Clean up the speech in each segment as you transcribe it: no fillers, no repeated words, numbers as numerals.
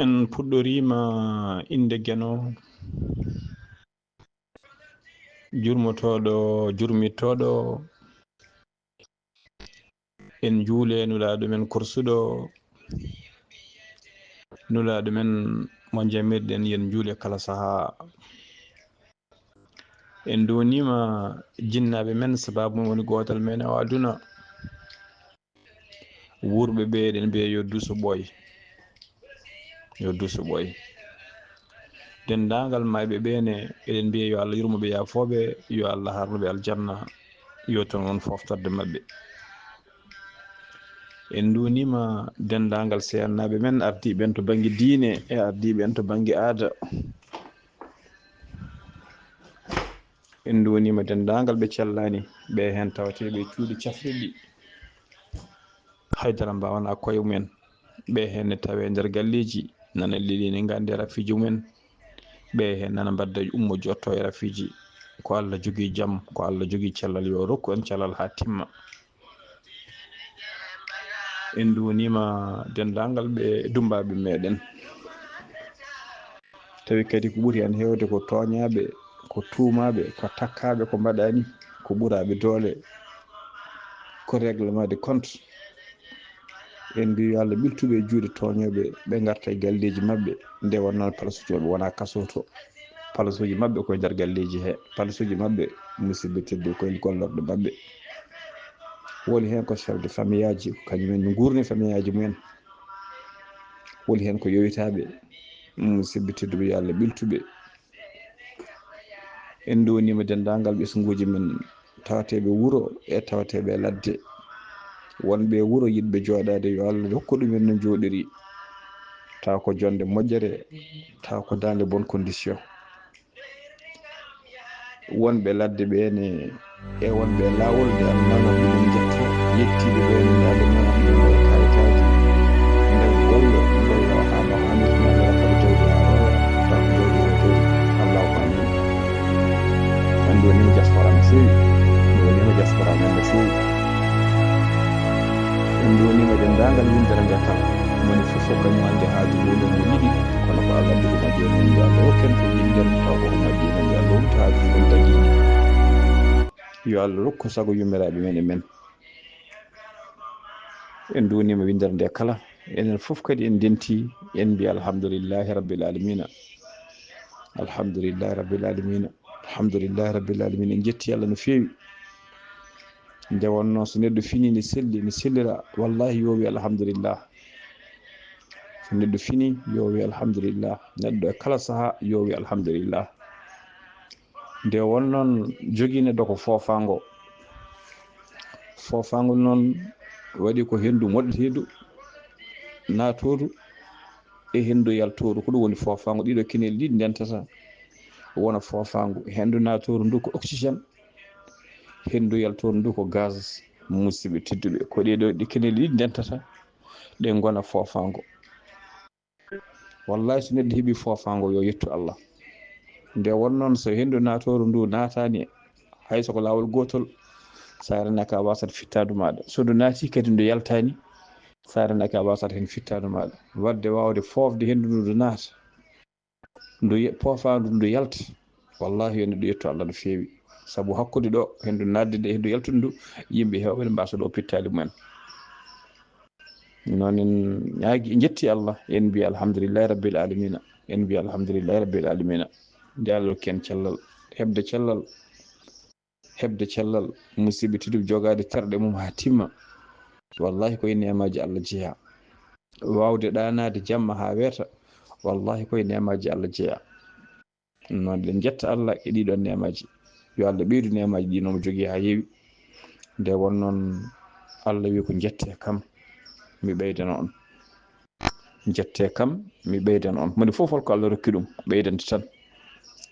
en puɗɗorima inde Gueno jurmotoɗo jurmittoɗo en juule nulaɗo men korsuɗo nulaɗo men mo jamirɗen yen juule kala saaha en donima jinnaɓe men sababu woni gotal men o aduna wurɓe ɓe eɗen mbiya yo duuso ɓooy dendagal mayɓe ɓene eɗen mbiya yo Allah yurmoɓe yafoɓe yo Allah harnuɓe aljanna yo ton won foftorde mabɓe en dunima dendagal seyannaɓe men ardiɓe en to banggue diine e ardiɓe en to banggue aada en donima dendagal ɓe cellani ɓe hen tawateɓe cuuɗi cafriɗi haydara mbawana koye mumen ɓe hen ne tawe nder galleji nana lelini gande rafiji mumen ɓe hen nana mbadda ummo jotto e rafiji ko Allah jogui jaam ko Allah jogui cellal yo rokku en cellal ha timma en donima dendagal ɓe dumbaɓe meɗen tawi kadi ko ɓuuri hen hewde ko toñaɓe ko tuumaɓe ko takkaɓe ko mbaɗani ko ɓuuraɓe doole ko règlement de compte en mbi yo Allah ɓiltuɓe e juuɗe toñoɓe ɓe garta e galleji mabɓe nde wonnoon palasujoɓe wona kasoto palasuji mabɓe koye nder galleji he palasuji mabɓe musidɓe teddu koye gollorɗe mabɓe woni hen ko chef de famille aji kañumen gurni famille aji mumen woni hen ko yoytaɓe musidɓe tedduɓe yo Allah ɓiltuɓe en donima dendagal ɓesguji men tawateɓe wuuro e tawateɓe ladde wonɓe wuuro yidɓe joɗade yo Allah hokku ɗumen no joɗiri taw ko jonde moƴƴere taw ko dande bonne condition wonɓe ladde ɓene e wonɓe lawol nde Allah nanat ɗumen jetto yettiɓe ɓene nde Allah nanat ɗumen kayitaji nder golle golla hama hannirta nande rakkade jawdi ha rewa taw ko jawdi o jawdi Allah ko amin en donima diaspora no fewi donima diaspora men no fewi en donima dendagal windere nde kam moni fof o kañum ande haaji lolon no yiɗi kono ko Allah andi ko majji men yo Allah hokken ko yinden taw ko majji men yo Allah humta haaji men dagiɗi yo Allah rokku sago yummiraɓe men e men en donima windere nde kala enen fof kadi en denti en mbi alhamdulillahi rabbil alamina alhamdulillahi rabbil alamina alhamdulillahi rabbil alamina en jetti Allah no fewi nde wonno so neɗɗo fini ne selli ne sellira wallahi yo wi alhamdulillah so neɗɗo fini yo wi alhamdulillah neɗɗo e kala saaha yo wi alhamdulillah nde wonnoon jogui neɗɗo ko foofango noon waɗi ko hendu moɗetedu natodu e hendu yaltodu ko ɗum woni foofango ɗiɗo kinel ɗiɗi ndentata wona foofango hendu natodu ndu ko oxygéne hendu yaltodu ndu ko gaz musidɓe tedduɓe ko ɗeɗo ɗi kinel ɗiɗi ndentata ɗe gona foofango wallahi so neɗɗo heeɓi foofango yo yettu Allah nde wonnoon so hendu natoru ndu natani hayso ko lawol gotol sa renaka wasat fittadu maɗa so ndu naati kadi ndu yaltani sa renaka wasat hen fittadu maɗa wadde wawde fofde hendu ndu naata ndu poofandu ndu yalta wallahi yo neɗɗo yettu Allah no fewi sabu hakkude ɗo hendu nadde nde hendu yaltude ndu yimɓe hewɓe ne mbasa ɗo pittali mumen noon en ñaagui jetti Allah en mbi alhamdulillahi rabbil alamina en mbi alhamdulillahi rabbil alamina nde Allah hokki en cellal hebde cellal musidɓe tedduɓe jogade terɗe mum ha timma wallahi koye nemaji Allah jeeya wawde ɗanade jamma ha weeta wallahi koye nemaji Allah jeeya noon en jetta Allah e ɗiɗon nemaji yo Allah ɓeydu nemaji ɗi nomo jogui ha yeewi nde wonnoon Allah wi ko jette kam mi ɓeydana on jette kam mi ɓeydana on moni fof holko Allah rokki ɗum ɓeydante tan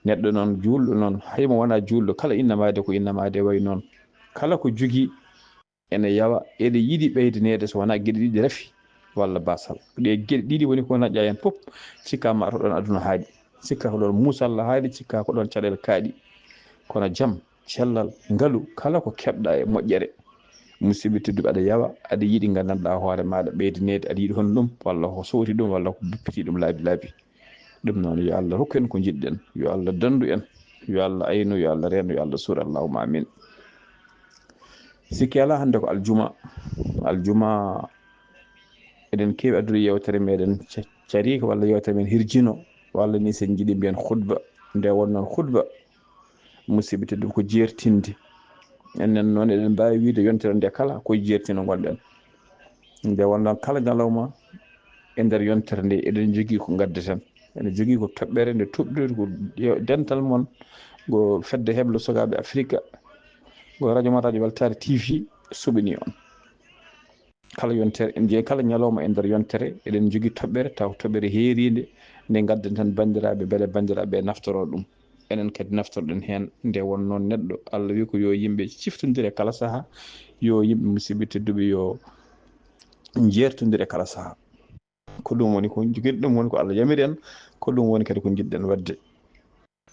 neɗɗo noon julɗo noon haymo wona julɗo kala innamade ko innamade way noon kala ko jogui ene yawa eɗe yiɗi ɓeydanede so wona gueɗe ɗiɗi rafi walla basal ɗe gueɗe ɗiɗi woni ko naƴƴa hen fof cikkama to ɗon aduna haaɗi cikka ko ɗon musalla haaɗi cikka ko ɗon caɗele kaaɗi kono jaam cellal ngaalu kala ko keɓɗa e moƴƴere musidɓe tedduɓe aɗa yawa aɗa yiɗi gandanɗa hoore maɗa ɓeydanede aɗa yiɗi hono ɗum walla ko sowti ɗum walla ko buppiti ɗum laabi laabi ɗum noon yo Allah hokku en ko jiɗɗen yo Allah dandu en yo Allah aynu yo Allah reeno yo Allah suur allahumma amin sikki ala hannde ko aljuma eɗen kewi addude yewtere meɗen carika walla yewtere men hirjino walla ni sen jiiɗi mbiyen khutba nde wonnoon khutba musidɓe tedduɓe ko jertinde enen noon eɗen mbawi wiide yontere nde kala koye jertino gonɗen nde wonnoon kala ñalawma e nder yontere nde eɗen jogui ko gaddeten ene jogui ko toɓɓere nde toɓɓirde ko dental mon go fedde heɓlo sukaɓe Afrique go radio ma radio Weltare TV suɓini on kala yontere en jeeyi kala ñalawma e nder yontere eɗen jogui toɓɓere taw toɓɓere heeride nde gadden tan bandiraɓe beele bandiraɓe naftoro ɗum enen kadi naftorɗen hen nde won noon neɗɗo Allah wi ko yo yimɓe ciftodire kala saaha yo yimɓe musidɓe tedduɓe yo jertodire kala saaha ko ɗum woni ko joguiɗo ɗum woni ko Allah yamiri en ko ɗum woni kadi ko jiɗɗen wadde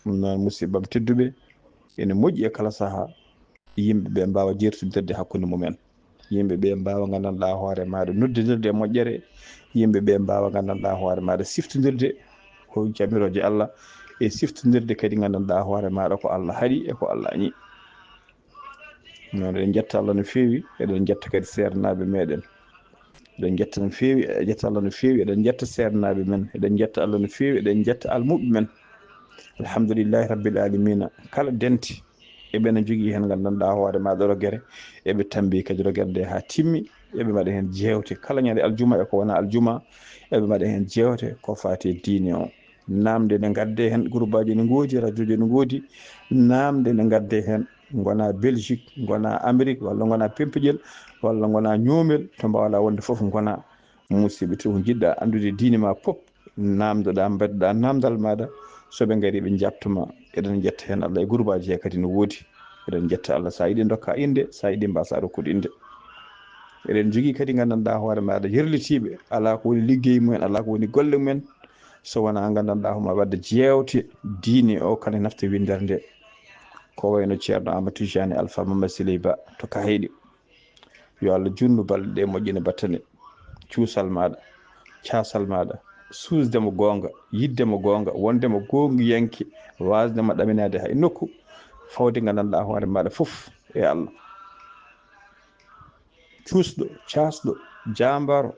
ɗum noon musidɓam tedduɓe ene moƴƴi e kala saaha yimɓeɓe mbawa jertodirde hakkude mumen yimɓeɓe mbawa gandanɗa hoore maɗa noddidirde e moƴƴere yimɓeɓe mbawa gandanɗa hoore maɗa siftodirde ko jamiroje Allah e siftodirde kadi gandanɗa hoore maɗa ko Allah haaɗi e ko Allah añi noon eɗen jetta Allah no fewi eɗen jetta kadi sernaɓe meɗen eɗen jetta no fewi e jetta Allah no fewi eɗen jetta sernaɓe men eɗen jetta Allah no fewi eɗen jetta almuɓe men alhamdulillahi rabbil alamina kala dente eɓene jogui hen gandanɗa hoore maɗa rogere eɓe tambi kadi rogere nde ha timmi eɓe mbaɗa hen jewte kala ñande aljuma e ko wona aljuma eɓe mbaɗa hen jewte ko fati diine o namde ne gadde hen groupe aji ne goodi radio ji ne goodi namde ne gadde hen gona Belgique gona Amérique walla gona Pempeƴel walla gona ñoomel to mbawɗa wonde foof gona musidɓe to ko jiɗɗa andude diine ma foof namdoɗa mbadduɗa namdal maɗa soɓe gari ɓe jattuma eɗen jetta hen Allah e groupe aji he kadi no woodi eɗen jetta Allah sa yiiɗi dokka inde sa yiiɗi mbasa rokkude inde eɗen jogui kadi gandanɗa hoore maɗa yerlitiɓe ala ko woni ligguey mumen ala ko woni golle mumen so wona gandanɗa homo wadde jewte diine o kala nafta windere nde ko wayno ceerno Amadou Tijani Alpha Mamadou Siley Ba to Kahayɗi yo Allah junnu balɗe ɗe moƴƴina battane cuusal maɗa casal maɗa suusdemo gonga yiddemo gonga wondemo gongiyanke wasdemo ɗaminade hay nokku fawde gandanɗa hoore maɗa foof e Allah cuusɗo casɗo jambaro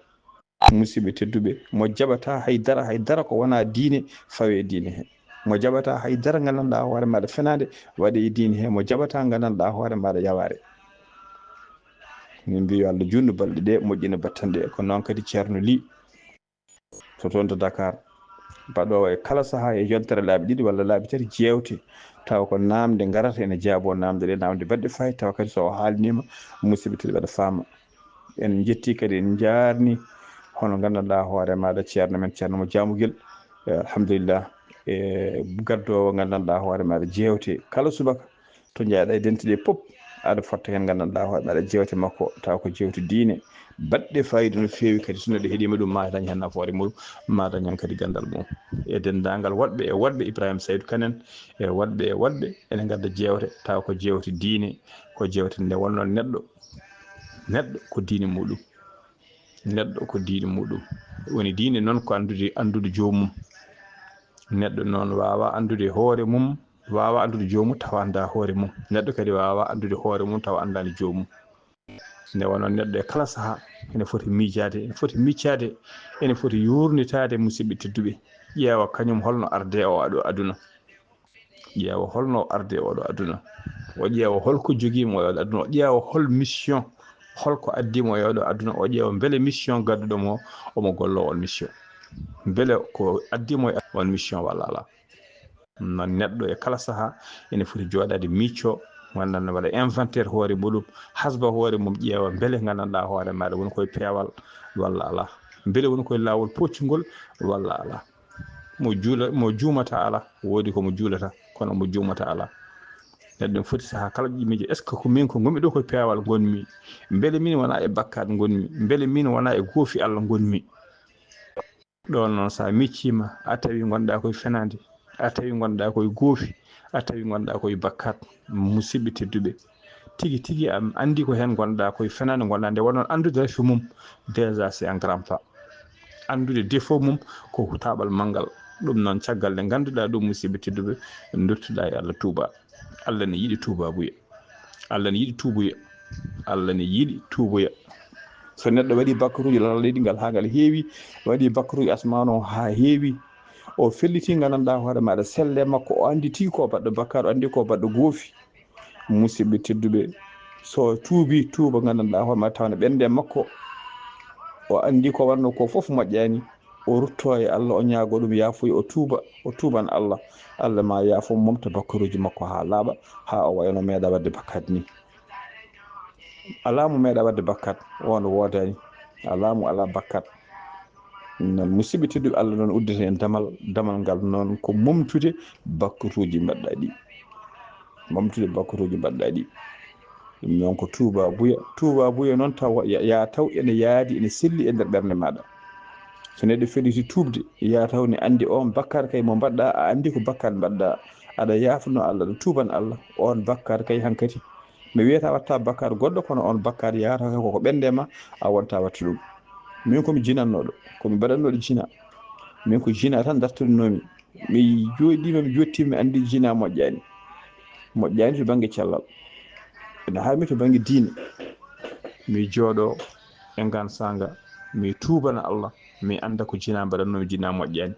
musidɓe tedduɓe mo jaɓata haydara ko wona diine fawe diine he mo jaɓata haydara gandanɗa hoore maɗa fenade waɗe e diine he mo jaɓata gandanɗa hoore maɗa yaware min mbi yo Allah junnu balɗe ɗe moƴƴina battanɗe ko noon kadi ceerno Ly to toon to Dakar baɗowo e kala saaha e yontere laabi ɗiɗi walla laabi tati jewte taw ko namde garata ene jaabo namde ɗe namde baɗɗe fayi taw kadi so haalnima musidɓe tedduɓe aɗa faama en jetti kadi en jarni hono gandanɗa hoore maɗa ceerno men ceerno mo Diamoguel alhamdulillah e gaddowo gandanɗa hoore maɗa jewte kala subaka to jeyɗa e dente ɗe pop aɗa fotta hen gandanɗa hoore maɗa jewte makko taw ko jewte diine baɗɗe fayida no fewi kadi so neɗɗo heeɗima ɗum ma dañ hen nafoore muɗum ma dañ hen kadi gandal mum e dendagal woɗɓe e woɗɓe Ibrahima Saydou Kanen e woɗɓe ene gadda jewte taw ko jewte diine ko jewte nde wonnoon neɗɗo ko diine muɗum neɗɗo ko diine muɗum woni diine noon ko andude jomum neɗɗo noon wawa andude hoore mum wawa andude jomum tawa anda hoore mum neɗɗo kadi wawa andude hoore mum tawa andani jomum nde wonon neɗɗo e kala saaha ene foti miijade ene foti miccade ene foti yurnitade musidɓe tedduɓe ƴeewa kañum holno arde o aɗo aduna ƴeewa holno arde oɗo aduna o ƴeewa holko joguimo e oɗo aduna o ƴeewa hol mission holko addimo e oɗo aduna o ƴeewa beele mission gadduɗomo omo gollo on mission beele ko addimo e on mission walla ala non neɗɗo e kala saaha ene foti joɗade micco gandanɗa waɗa inventaire hoore muɗum hasba hoore mum ƴeewa beele gandanɗa hoore maɗa woni koye peewal walla ala beele woni koye lawol poccugol walla ala mo juumata ala woodi komo juulata kono mo juumata ala neɗɗo foti saha kala ƴimiji est ce que ko min ko gonmi ɗo koye peewal gonmi, beele min wona e bakkat gonmi, beele min wona e goofi Allah gonmi. ɗon noon sa miccima a tawi gonɗa koye fenade, a tawi gonɗa koye goofi, a tawi gonɗa koye bakkat, musidɓe tedduɓe tigi tigi am andi ko hen gonɗa koye fenade gonɗa nde wonon andude rafi mum déjà c'est un grand pas, andude défaut mum ko taɓal manggal. ɗum noon caggal nde ganduɗa ɗum musidɓe tedduɓe dottuɗa e Allah tuuba. Allah ne yiɗi tubabuya, Allah ne yiɗi tuubuya, Allah ne yiɗi tuubuya. so neɗɗo waɗi bakkaruji leydi ngal ha ngal heewi, waɗi bakkaruji asmanu o ha heewi, o felliti gandanɗa hoore maɗa selle makko, o andi tigi ko baɗɗo bakkar, o andi ko baɗɗo goofi, musidɓe tedduɓe so tuubi tuuba gandanɗa hoore maɗa tawne ɓernde makko o andi ko wanno ko foof moƴƴani, o rutto e Allah, o ñaago ɗum yaafuya, o tuuba, o tuuban Allah, Allah ma yaafo momta bakkaruji makko ha laaɓa, ha o wayno meeɗa wadde bakkat ni. alamu meeɗa wadde bakkat on woodani, alamu ala bakkat. non musidɓe tedduɓe Allah noon uddete en damal ngal noon ko momtude bakkatuji mbaɗɗa ɗi, momtude bakkatuji mbaɗɗa ɗi. ɗum noon ko tuuba buya noon taw ya taw ene yaadi ene selli e nder ɓernde maɗa. so neɗɗo felliti tuubde ya taw ne andi on bakkar kay mo mbaɗɗa, a andi ko bakkar mbaɗɗa, aɗa yaafno Allah, aɗa tuuban Allah, on bakkar kay hankati mi wiyata watta bakkar goɗɗo, kono on bakkar yata koko ɓendema a wonta watta ɗum. min komi jinannoɗo, komi mbaɗannoɗo jina, min ko jina tan dartorinomi, mi jooɗima mi jottima mi andi jina moƴƴani to banggue cellal, ene harmi to banggue diine. mi jooɗo e ngan sanga mi tuubana Allah, mi anda ko jina mbaɗannomi jina moƴƴani,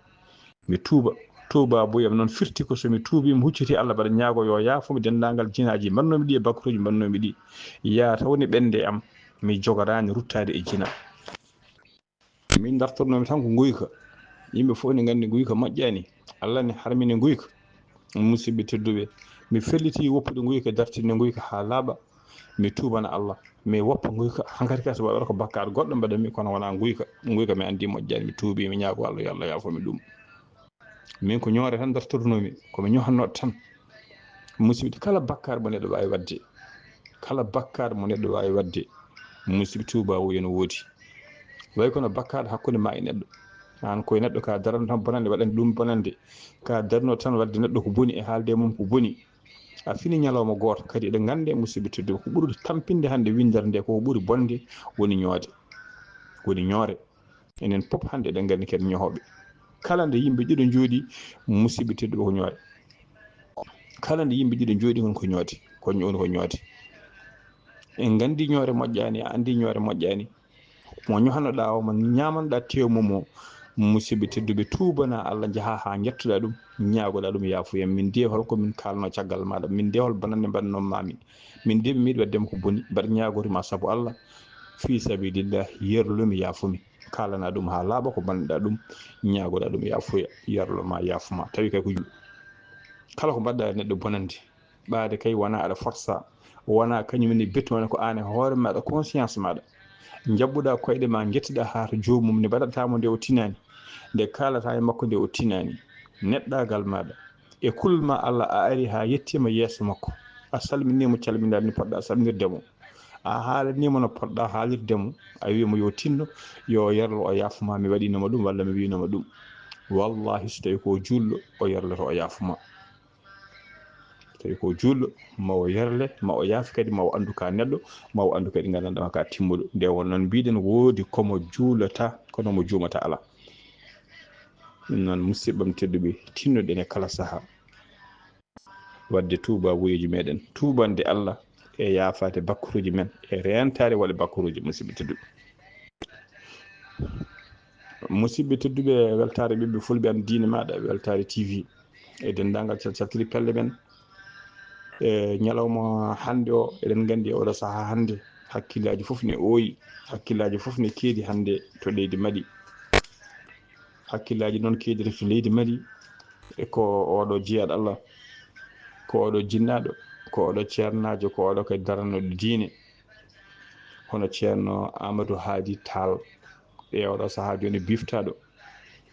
mi tuuba buyam noon firti ko somi tuubi mi hucciti Allah mbaɗa ñaago yo yaafumi dendagal jinaji mbannomi ɗi e bakruji mbannomi ɗi, ya tawni ɓende am mi jogorani ruttade e jina. min dartornomi tan ko guyka, yimɓe fof ne gandi guyka moƴƴani, Allah ne harmini guyka. musidɓe tedduɓe mi felliti woppude guyka, dartinde guyka ha laaɓa, mi tuubana Allah, mi woppa guyka hankkadi kadi so waɗata ko bakkar goɗɗo mbaɗanmi, kono wona guyka mi andi moƴƴani, mi tuubi mi ñaago Allah yo Allah yaafomi ɗum. min ko ñoore tan dartornomi, komi ñohannoɗo tan. musidɓe kala bakkar mo neɗɗo wawi wadde, kala bakkar mo neɗɗo wawi wadde, musidɓe tuuba o ene woodi. way kono bakkar hakkude ma e neɗɗo, an koye neɗɗo ka darano tan bonande waɗande ɗum bonande, ka darno tan wadde neɗɗo ko boni e haalde mum ko boni, a fini ñalawma goto kadi eɗen gande musidɓe tedduɓe ko ɓuuri tampinde hande windere nde koko ɓuuri bonde woni ñoode, woni ñoore. enen pop hande eɗen gandi ken ñohoɓe, kala nde yimɓe ɗiɗo jooɗi musidɓe tedduɓe ko ñoode, kala nde yimɓe ɗiɗo jooɗi on ko ñoode, ko ñoode. en gandi ñoore moƴƴani, a andi ñoore moƴƴani, mo ñohanoɗa o mo ñamanoɗa tew mum o, musidɓe tedduɓe tuubana Allah, jaaha ha jettoɗa ɗum, ñaagoɗa ɗum yaafuyen, min de holko min kalno caggal maɗa, min de hol bonande mbaɗanno mami, min de mi meeɗi waddema ko boni, mbaɗa ñagorima saabu Allah, fi sabilillah, yerlumi yaafumi, kalana ɗum ha laaɓa ko bannoɗa ɗum, ñaagoɗa ɗum yaafuya, yerloma yaafuma. tawi kay ko kala ko mbaɗɗa e neɗɗo bonande, ɓaade kay wona aɗa força, wona kañumne bettone ko an e hoore maɗa conscience maɗa, jabbuɗa koyɗe ma jettuɗa ha to jomum nde mbaɗatamo nde o tinani, nde kalata e makko nde o tinani, neɗɗagal maɗa e kulma Allah, a ari ha yettima yeeso makko, a salminimo calminade ni poɗɗa salminirdemo, a haalanimo no poɗɗa haalirdemo, a wimo yo tinno yo yerlo o yaafuma, mi waɗinoma ɗum walla mi winoma ɗum, wallahi so tawi ko julɗo o yerloto o yaafuma, tawi ko julɗo ma o yerle, ma o yaafi kadi, ma o andu ka neɗɗo, ma o andu kadi gandanɗa ka timmuɗo. nde wonnoon mbiɗen woodi komo juulata kono mo juumata ala. ɗum noon musidɓam tedduɓe, tinnoɗen e kala saaha wadde tuuba wuyeji meɗen, tuubande Allah e yaafade bakkuruji men, e rentade waɗe bakkuruji. musidɓe tedduɓe weltare ɓiɓɓe fulɓe am diine maɗa, weltare TV e dendagal calcaltiri pelle men. e ñalawma hande o eɗen gandi e oɗo saaha hande hakkillaji foof ne ooyi, hakkillaji foof ne keedi hande to leydi Mali, hakkillaji noon keediri to leydi Mali, e ko oɗo jeeyaɗo Allah, ko oɗo jinnaɗo, ko oɗo ceernajo, ko oɗo kadi daranoɗo diine, hono ceerno Amadou Hadi Tall, e oɗo saaha joni biftaɗo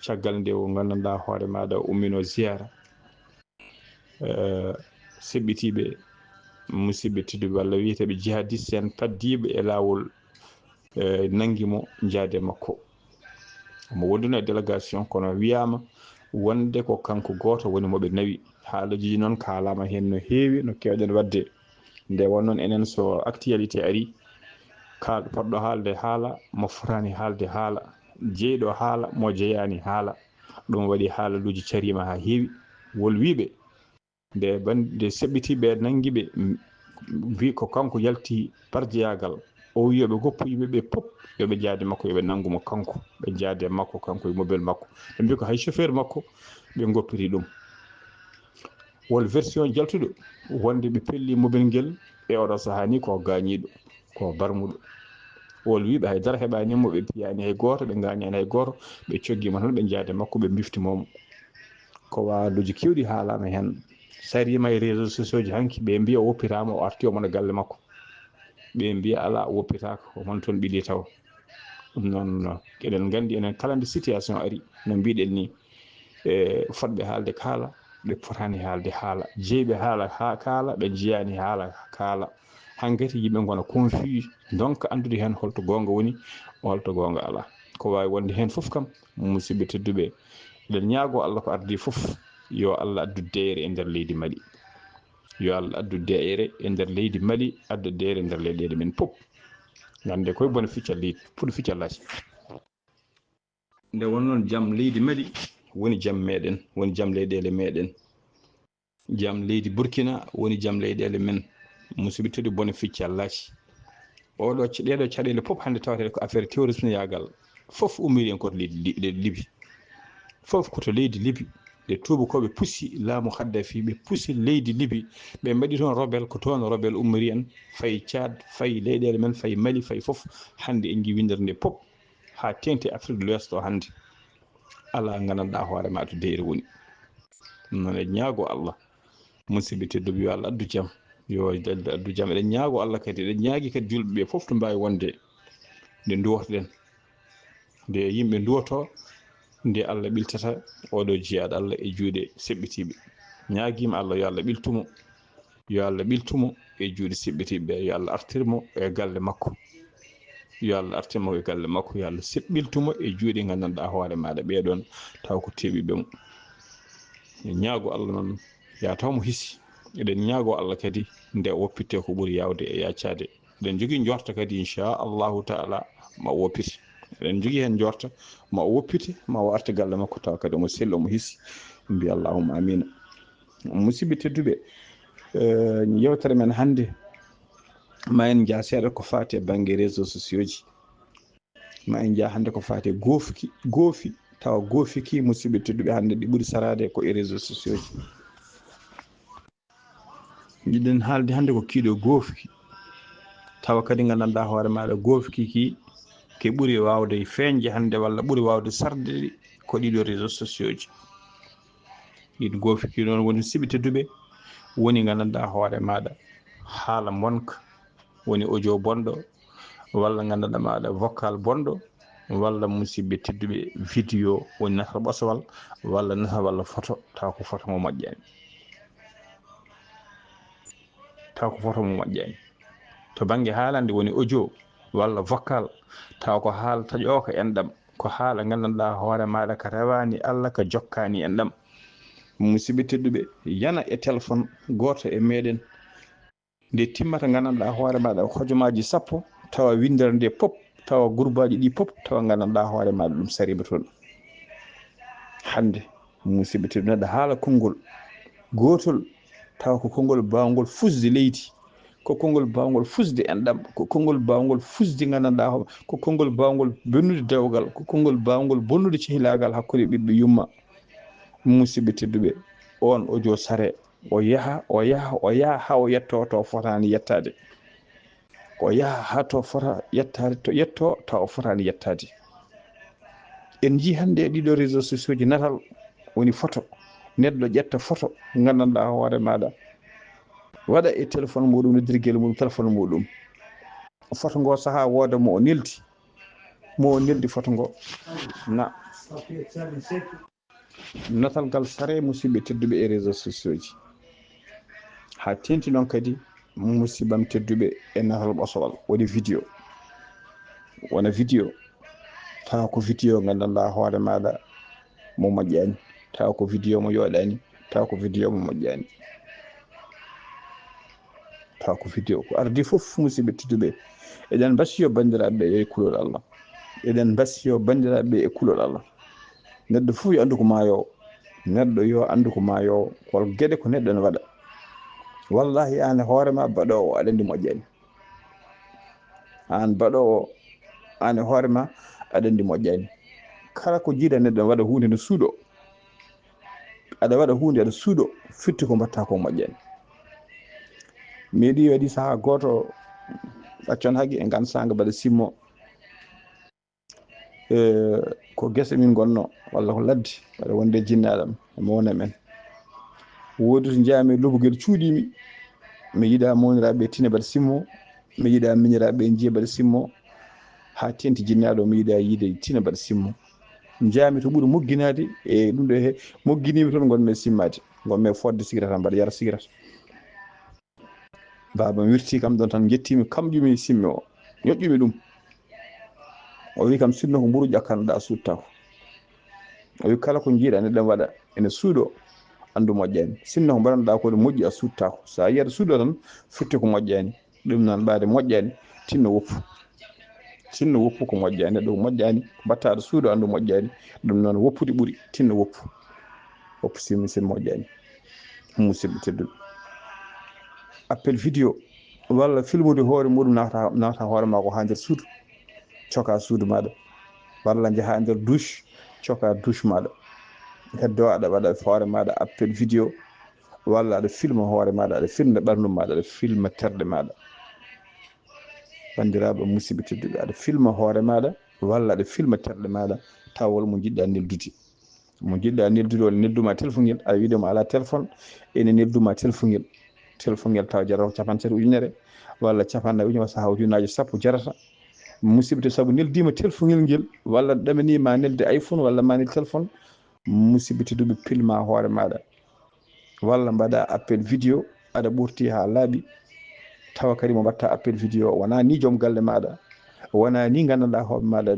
caggal nde o gandanɗa hoore maɗa ummino ziyara, seɓɓitiɓe musidɓe tedduɓe walla wiyeteɓe jihadiste en paddiɓe e lawol nangi mo jaade makko omo wonduno e délégation kono wiyama wonde ko kanko goto woni moɓe nawi haalaji noon kalama hen no heewi no kewɗen wadde nde wonnoon enen so actualité ari kalɗo poɗɗo haalde haala mo fotani haalde haala jeyɗo haala mo jeyani haala ɗum waɗi haalaluji carima ha heewi wolwiɓe nde seɓɓitiɓe nanguiɓe wi ko kanko yalti parjeyagal o wi yoɓe goppu yimɓeɓe pop yoɓe jaade makko yoɓe nangumo kanko ɓe jaade makko kanko e mobile makko ɓe mbi ko hay chauffeur makko ɓe goppiri ɗum wol version jaltuɗo wonde ɓe pelli mobile ngel e oɗo saaha ni ko gañiɗo ko barmuɗo wol wiɓe haydara heɓanimo ɓe piyani hay goto ɓe gañani hay goto ɓe coggima tan ɓe jaade makko ɓe biftimomo ko waaluji kewɗi haalama hen sarima e réseaux sociaux ji hanki ɓe mbiya o woppitama o arti omona galle makko ɓe mbiya ala o woppitaka omon toon ɓiɗi taw ɗum noon eɗen gandi enen kala nde situation ari no mbiɗen ni fotɓe haalde kaala ɓe fotani haalde haala jeyɓe haala ha kaala ɓe jeyani haala kaala hankkadi yimɓe gona confus donc andude hen holto gonga woni holto gonga ala ko wawi wonde hen foof kam musidɓe tedduɓe eɗen ñaago Allah ko ardi foof yo Allah addu deyre e nder leydi Mali yo Allah addu deyre e nder leydi Mali addu deyre e nder leyɗele men pop gande koye bone ficcal leydi fuɗo ficcallaji nde wonnoon jaam leydi Mali woni jaam meɗen woni jaam leyɗele meɗen jaam leydi Burkina woni jaam leyɗele men musidɓe tedduɓe bone ficcallaji ɗeɗo caɗele pop hande tawate ko affaire terrorisme yagal fof ummiri en koto leydi Libi fof koto leydi Libi de tubakoɓe pusi laamu Kaddafi ɓe pusi leydi Libi ɓe mbaɗi toon rebelle ko toon rebelle ummiri en fayi Tchad fayi leyɗele men fayi Mali fayi fof hande en jii windere nde pop ha tengti Afrique de l'Ouest o hande ala gandanɗa hoore ma to deyre woni noon e ñaago Allah musidɓe tedduɓe yo Allah addu jaam yo addu jaam eɗen ñaago Allah kadi eɗen ñaagui kadi julɓeɓe foof to mbawi wonde nde duwotoɗen nde yimɓe duwoto nde Allah ɓiltata oɗo jiyaɗo Allah e juuɗe seɓɓitiɓe ñaaguima Allah yo Allah ɓiltumo yo Allah ɓiltumo e juuɗe seɓɓitiɓe yo Allah artirmo e galle makko yo Allah artirmo e galle makko yo Allah ɓiltumo e juuɗe gandanɗa hoore maɗa ɓeɗon taw ko teeɓiɓe mo e ñaago Allah noon ya tawmo hiisi eɗen ñaago Allah kadi nde woppitte ko ɓuuri yawde e yaccade eɗen jogui jorta kadi inchallahu taala ma woppite eɗen jogui hen jorta ma woppite ma o arta galle makko taw kadi omo selli omo hiisi mbi allahumma amina musidɓe tedduɓe yewtere men hande ma en jaa seeɗa ko fati e banggue réseaux sociaux ji ma en jaa hande ko fati goofi tawa goofiki musidɓe tedduɓe hande ɗi ɓuuri sarade ko e réseaux sociaux ji jiɗen haalde hande ko kiiɗo goofiki tawa kadi gandanɗa hoore maɗa goofiki ki ke ɓuuri wawde feeñde hande walla ɓuuri wawde sarde ko ɗiɗo réseaux sociaux ji ɗiɗo goofiki noon woni musidɓe tedduɓe woni gandanɗa hoore maɗa haala bonka woni audio bonɗo walla gandanɗa maɗa vocal bonɗo walla musidɓe tedduɓe vidéo woni nafata ɓosowal walla nafata walla photo taw ko photo mo moƴƴani to banggue haalande woni audio walla vocal taw ko haala taƴo ko enɗam ko haala gandanɗa hoore maɗa ka rewani Allah ka jokkani enɗam musidɓe tedduɓe yana e téléphone goto e meɗen nde timmata gandanɗa hoore maɗa hojomaji 10 tawa windere nde pop tawa groupe aji ɗi pop tawa gandanɗa hoore maɗa ɗum sarima toon hande musidɓe tedduɓe neɗɗo haala konngol gotol tawa ko konngol bawgol fusde leydi ko konngol bawgol fusde enɗam ko konngol bawgol fusde gandanɗa ko konngol bawgol bonnude dewgal ko konngol bawgol bonnude cehilagal hakkude ɓiɓɓe yumma musidɓe tedduɓe on audio sare o yaha ha o yetto to fotani yettade o yaha ha to fota yettade to yetto taw o fotani yettade en jii hande e ɗiɗo réseaux sociaux ji natal woni photo neɗɗo ƴetta photo gandanɗa hoore maɗa waɗa e téléphone muɗum noddirguel mum téléphone muɗum photo ngo saaha wooda mo o neldi photo ngo na natal ngal sare musidɓe tedduɓe e réseaux sociaux ji ha tenti noon kadi musibam tedduɓe e natal ɓosowal woni vidéo, wona vidéo tawa ko vidéo gandanɗa hoore maɗa mo moƴƴani, tawa ko vidéo mo yoɗani, tawa ko vidéo mo moƴƴani, tawa ko vidéo. Ko ardi fof musidɓe tedduɓe eɗen mbasiyo bandiraɓe e kulol Allah, eɗen mbasiyo bandiraɓe e kulol Allah. Neɗɗo fof yo andu ko maayowo, neɗɗo yo andu ko maayowo, hol gueɗe ko neɗɗo ne waɗa. Wallahi an hoorema baɗowo aɗa andi moƴƴani, an baɗowo an hoorema aɗa andi moƴƴani. Kala ko jiiɗa neɗɗo waɗa hunde no suuɗo, aɗa waɗa hunde aɗa suuɗo, fitti ko mbatta ko moƴƴani. Meeɗi waɗi saha goto ɗaccon haggi e ngan sanga mbaɗa simmo ko guese min gonno walla ko ladde waɗa wonde jinnaɗam emo wona men. Wodi to jami lobbuguel cuuɗimi mi yiɗa mawniraɓe tine mbaɗa simmo, mi yiɗa miñiraɓe jiiya mbaɗa simmo, ha tenti jinnaɗo mi yiɗa yiide tine mbaɗa simmo. Jami to ɓuuri mogginade e ɗum ɗo he mogginimi toon gonmi simmade, gonmi fodde cigarette mbaɗa yara cigarette. Baba wirti kam ɗon tan jettimi kamƴumi simmi o ñoƴƴumi ɗum, o wi kam sinno ko ɓuuru ƴakkanoɗa suttako, o wi kala ko jiiɗa neɗɗo waɗa ene suuɗo andu moƴƴani, sinno ko mbaɗanoɗa ko ne moƴƴi a suttako, sa yi aɗa suuɗo tan fitti ko moƴƴani. ɗum noon ɓaade moƴƴani tinno woppu, tinno woppu ko moƴƴani, neɗɗo ko moƴƴani mbatta aɗa suuɗo andu moƴƴani. ɗum noon woppude ɓuuri, tinno woppu, woppu simmi moƴƴani. Musidɓe tedduɓe, appel vidéo walla filmude hoore muɗum nawata hoore ma ko ha nder suudu, coka suudu maɗa, walla jaaha nder douche coka douche maɗa, heddo aɗa waɗa hoore maɗa appel vidéo, walla aɗa filma hoore maɗa, aɗa filma ɓerndu maɗa, aɗa filma terɗe maɗa. bandiraɓe musidɓe tedduɓe, aɗa filma hoore maɗa walla aɗa filma terɗe maɗa, tawol mo jiɗɗa neldude, mo jiɗɗa neldude o nelduma téléphone ngel, aɗa wiide mo ala téléphone ene nelduma téléphone ngel, téléphone ngel taw jarata ko 50 ujunere walla 50 ujunere saha ujunaje sappo jarata. musidɓe saabu neldima téléphone ngel walla ɗamanima nelde iPhone walla ma nelde téléphone, musidɓe tedduɓe pilma hoore maɗa walla mbaɗa appel vidéo, aɗa ɓurti ha laaɓi, tawa kadi mo mbatta appel vidéo wona ni joom galle maɗa, wona ni gandanɗa hoore maɗa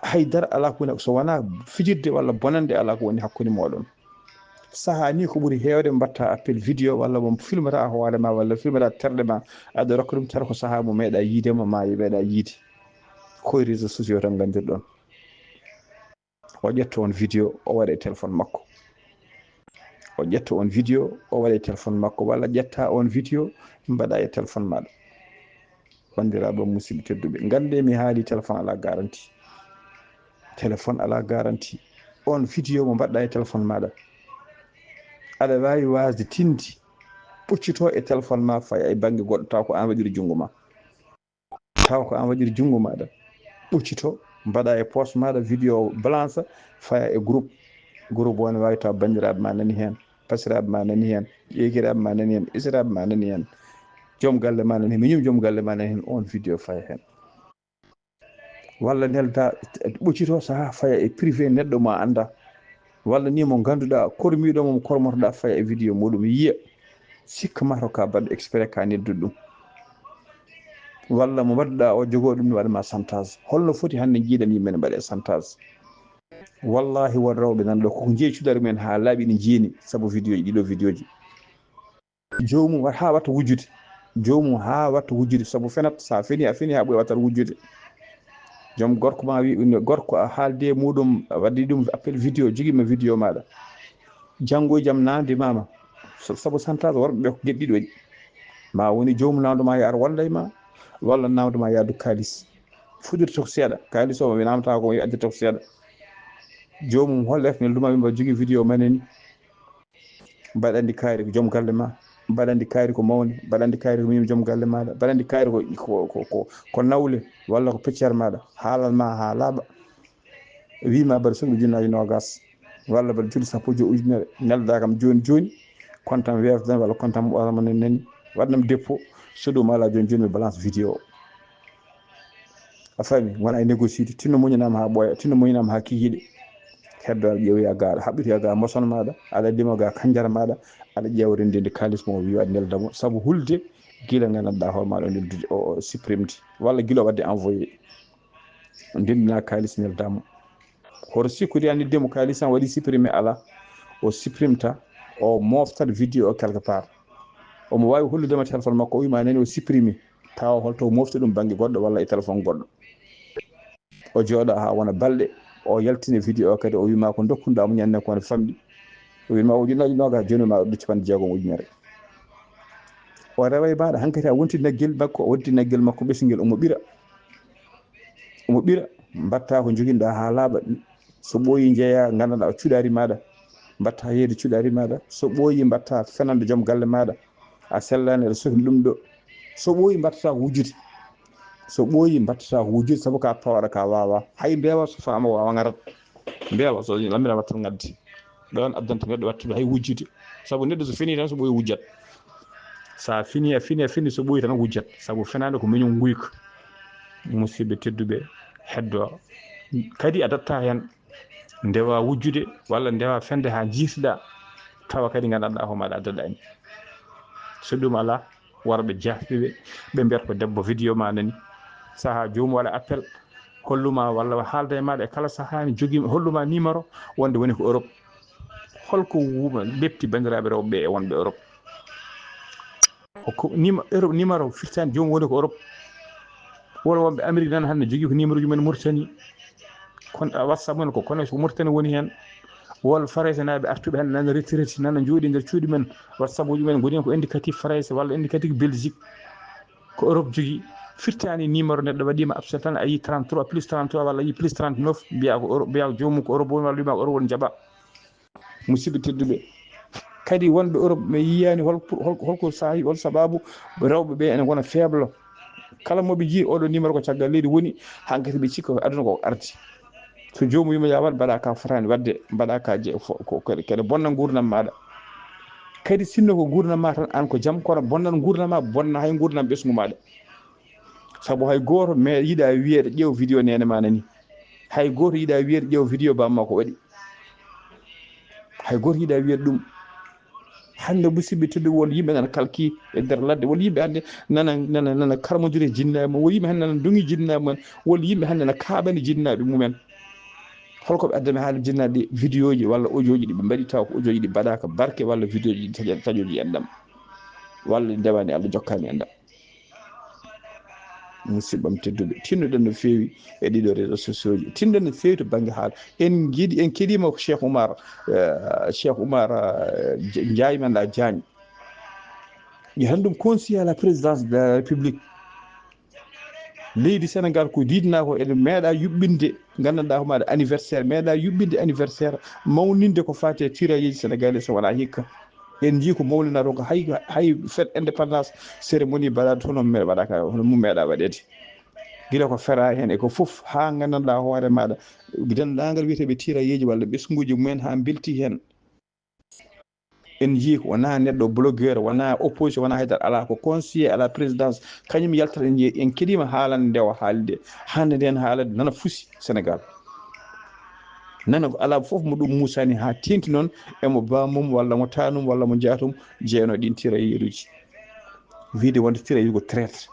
haydara ala ko woni, so wona fijirde walla bonande ala ko woni hakkude moɗon. saha ni ko ɓuuri hewde mbatta appel vidéo walla mo filmata hoore ma walla filmata terɗe ma, aɗa rokka ɗum tara ko saha mo meeɗa yiidema ma meeɗa yiide, koye réseaux sociaux tan gandirɗon. o ƴetta on vidéo o waɗa e téléphone makko, o ƴetta on vidéo o waɗa e téléphone makko, walla ƴetta on vidéo mbaɗa e téléphone maɗa. bandiraɓe musidɓe tedduɓe, gande mi haali téléphone ala garanti, téléphone ala garanti. on vidéo mo mbaɗɗa e téléphone maɗa aɗa wawi wasde tindi ɓuccito e téléphone ma faya e banggue goɗɗo, taw ko an waɗiri jungo ma, taw ko an waɗiri jungo maɗa, ɓuccito mbaɗa e poche maɗa vidéo balance faya e groupe o ne wawi taw bandiraɓe ma nani hen, pasiraɓe ma nani hen, ƴeguiraɓe ma nani hen, isiraɓe ma nani hen, joom galle ma nani hen, miñum joom galle ma nani hen, on vidéo faya hen. walla nelda ɓuccito saha faya e privé neɗɗo ma anda, walla ni mo ganduɗa kormiɗo mo kormotoɗa faya e vidéo muɗum yiya sikka mata ka baɗɗo exprès ka neddude ɗum, walla mo mbaɗɗa o jogo ɗum ne waɗama chantage. holno foti hande jiiɗam yimɓe mbaɗe chantage. wallahi won rewɓe nanɗo koko jeeyi cudare mumen ha laaɓi ne jeeni saabu vidéo ji, ɗiɗo vidéo ji. jomum ha watta wujjude, jomum ha watta wujjude saabu fenat, sa feni a feni ha ɓooya wattat wujjude. joom gorko ma wi gorko a haalde muɗum waddi ɗum appel vidéo, joguima vidéo maɗa, janggo e jaam namde mama, saabu chantage worɓeɓe ko gueɗe ɗiɗi waɗi, ma woni jomum namdoma yo ar wallay ma, walla namdoma yaadu kalis, fuɗirta ko seeɗa, kalis o mi namdata ko addirta ko seeɗa. jomum hollete nelduma wi mbaɗa jogui vidéo maneni, mbaɗa andi kaari ko joom galle ma, mbaɗa andi kaari ko mawni, mbaɗa andi kaari ko mimi joom galle maɗa, mbaɗa andi kaari ko nawle walla ko peccere maɗa, haalanma ha laaɓa, wima mbaɗa sohli ujunnaje nogas walla mbaɗa jogui sappo e joyi ujunere, nelda kam joni joni kontam webdane walla kontam ɓoratama nani waɗnam dépôt, so ɗum ala joni joni mi balance vidéo o, a faami, wona e négocier tinno muñanama ha ɓooya, tinno muñanama ha kikiɗe, heddal ƴeewoya ga haɓɓitoya ga moson maɗa aɗa lima ga kanjara maɗa aɗa ƴeewa rendinde kalis mo wiwa neldamo saabu hulde guila gandanɗa hoore maɗa neldude o supprimde walla guila o wadde envoyé ndendina kalis neldamo hoto sikkude andiddemo kalis tan waɗi supprimé ala o supprimta o moftat vidéo o quelque part omo wawi holludema téléphone makko o wima nani o supprimé tawa holto mofti ɗum banggue goɗɗo walla e téléphone goɗɗo o jooɗo ha wona balɗe o yaltini vidéo o kadi o wima ko dokkunoɗa mo ñande kone famɗi o wima ujunaji noga joni ma ɗo capanɗe jeegom ujunere o rewa e maɗa hankkadi a wonti naggel makko o wonti naggel makko ɓesguel omo ɓira mbatta ko joguinoɗa ha laaɓa so ɓooyi jeeya gandanɗa o cuɗari maɗa mbatta yeeyde cuɗari maɗa so ɓooyi mbatta fenande joom galle maɗa a sellani aɗa sohli ɗum ɗo so ɓooyi mbattata ko wujjude so ɓooyi mbattata ko wujjude saabu ka pawaɗa ka wawa hay mbewa so fama wawa garat mbewa so lamina wattan gadde ɗon addanta neɗɗo wattude hay wujjude saabu neɗɗo so fini tan so ɓooyi wujjat sa fini a fini so ɓooyi tan wujjat saabu fenade ko miñum guyka musidɓe tedduɓe heddo kadi a datta hen ndewa wujjude walla ndewa fende ha jiituɗa tawa kadi gandanɗa ho maɗa addaɗani so ɗum ala warɓe jahɓeɓe ɓe mbiyata ko debbo vidéo ma nani saaha jomum waɗa appel holluma walla haalda e maɗa e kala saaha ne joguima holluma numéro wonde woni ko Europe holko wuma lepti bandiraɓe rewɓe e wonɓe Europe ko numéro firtani jomum woni ko Europe wala wonɓe Amérique nan hande jogui ko numéro ji mumen Mauritanie kono WhatsApp mumen ko kono so Mauritanie woni hen wol farayse naɓe artuɓe hande nana retraite nana jooɗi nder cuuɗi men WhatsApp uji men goni ko indicatif farayse walla indicatif Belgique ko Europe jogui firtani numéro neɗɗo waɗima absent tan a yi 33 plus 33 walla yi plus 39 mbiya ko Europe mbiya jomum ko Europe woni walla wima ko Europe woni jaaɓa musidɓe tedduɓe kadi wonɓe Europe mi yiyani holko saahi hol sababu rewɓeɓe ene gona faible kala moɓe jii oɗo numéro ko caggal leydi woni hankkadi ɓe cikka ko aduna ko ardi so jomum wima ya waɗ mbaɗa ka fotani wadde mbaɗa ka je kede bonna gurdam maɗa kadi sinno ko gurdam ma tan an ko jaam kono bonnan gurdam ma bonna hay gurdam ɓesgu maɗa saabu hay goto me yiiɗa wiyeɗe ƴeew vidéo nene ma nani hay goto yiiɗa wiyeɗe ƴeew vidéo bamma ko waɗi hay goto yiiɗa wiyeɗe ɗum hande musidɓe tedduɓe won yimɓe nana kalki e nder ladde won yimɓe hande nana karmodiri jinnaɓe mum won yimɓe hande nana dongi jinnaɓe mumen won yimɓe hande nana kaaɓani jinnaɓe mumen holko ɓe addani haala jinnaɓe ɗi vidéo ji walla audio ji ɗi ɓe mbaɗi taw ko audio ji ɗi mbaɗaka barke walla vidéo ji taƴoji enɗam walla ndewani Allah jokkani enɗam musidɓam tedduɓe tinnoɗen no feewi e ɗiɗo réseaux sociaux ji tinnoɗen no feewi to banggue haala en keeɗima ko Cheikh Oumar Ndiaye menɗa Diagne tan ɗum conseiller à la présidence de la République leydi Sénégal ko didna ko ene meeɗa yuɓɓinde gandanɗa ko maɗa anniversaire meeɗa yuɓɓinde anniversaire mawninde ko fate tirailleji sénégalais so wona hikka en jii ko mawlinato ko hay fête indépendance cérémonie mbaɗa toon waɗaka hono mum meeɗa waɗede guila ko fera hen e ko foof ha gandanɗa hoore maɗa dendagal wiyeteɓe tirailleji walla ɓesguji mumen ha belti hen en jii ko wona neɗɗo blogueur wona opposition wona haydara ala ko conseiller à la présidence kañum yaltata en keeɗima haalande nde o haalde hande nden haalade nana fuusi Sénégal nana ko ala foof mo ɗum musani ha tenti noon emo bamum walla mo tanum walla mo jaatum jeeyano ɗin tirailleruji wiide wonde tirailleji ko traite